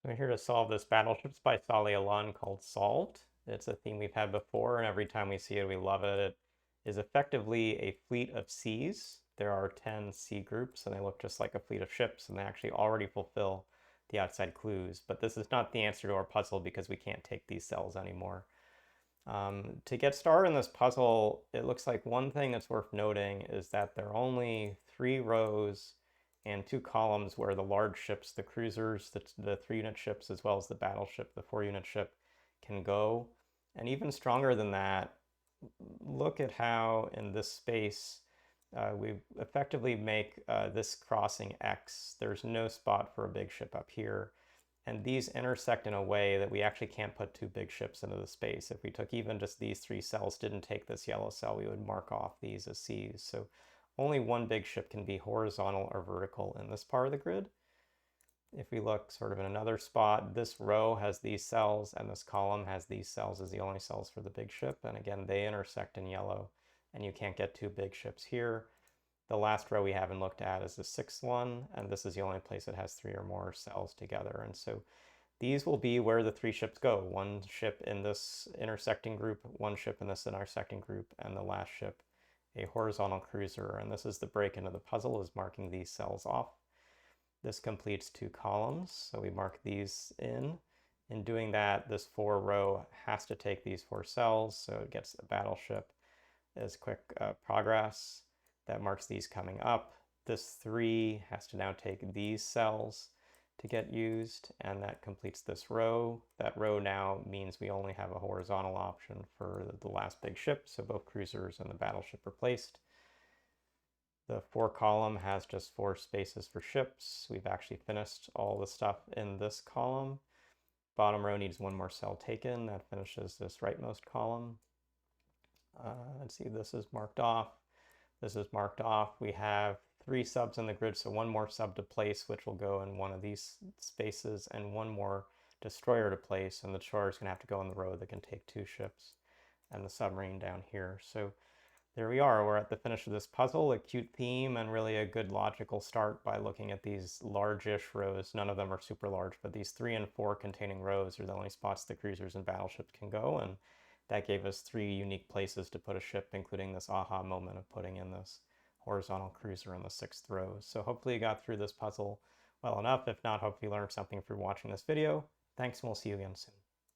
We're here to solve this Battleships by Salih Alan called Solved. It's a theme we've had before, and every time we see it, we love it. It is effectively a fleet of seas. There are 10 sea groups, and they look just like a fleet of ships, and they actually already fulfill the outside clues. But this is not the answer to our puzzle because we can't take these cells anymore. To get started in this puzzle, it looks like one thing that's worth noting is that there are only 3 rows and 2 columns where the large ships, the cruisers, the 3-unit ships, as well as the battleship, the 4-unit ship, can go. And even stronger than that, look at how in this space we effectively make this crossing X. There's no spot for a big ship up here. And these intersect in a way that we actually can't put 2 big ships into the space. If we took even just these 3 cells, didn't take this yellow cell, we would mark off these as C's. So only one big ship can be horizontal or vertical in this part of the grid. If we look sort of in another spot, this row has these cells and this column has these cells as the only cells for the big ship. And again, they intersect in yellow, and you can't get 2 big ships here. The last row we haven't looked at is the 6th one, and this is the only place that has 3 or more cells together. And so these will be where the 3 ships go. 1 ship in this intersecting group, 1 ship in this intersecting group, and the last ship, a horizontal cruiser. And this is the break into the puzzle, is marking these cells off. This completes 2 columns, so we mark these in. In doing that, this 4-row has to take these 4 cells, so it gets a battleship as quick progress. That marks these coming up. This 3 has to now take these cells to get used, and that completes this row. That row now means we only have a horizontal option for the last big ship, so both cruisers and the battleship are placed. The 4-column has just 4 spaces for ships. We've actually finished all the stuff in this column. Bottom row needs 1 more cell taken. That finishes this rightmost column. Let's see, this is marked off. This is marked off. We have 3 subs in the grid, so 1 more sub to place, which will go in one of these spaces, and 1 more destroyer to place, and the destroyer is going to have to go in the row that can take 2 ships, and the submarine down here. So there we are. We're at the finish of this puzzle. A cute theme and really a good logical start by looking at these large-ish rows. None of them are super large, but these 3 and 4 containing rows are the only spots the cruisers and battleships can go, and that gave us 3 unique places to put a ship, including this aha moment of putting in this horizontal cruiser in the 6th row. So hopefully you got through this puzzle well enough. If not, hopefully you learned something through watching this video. Thanks, and we'll see you again soon.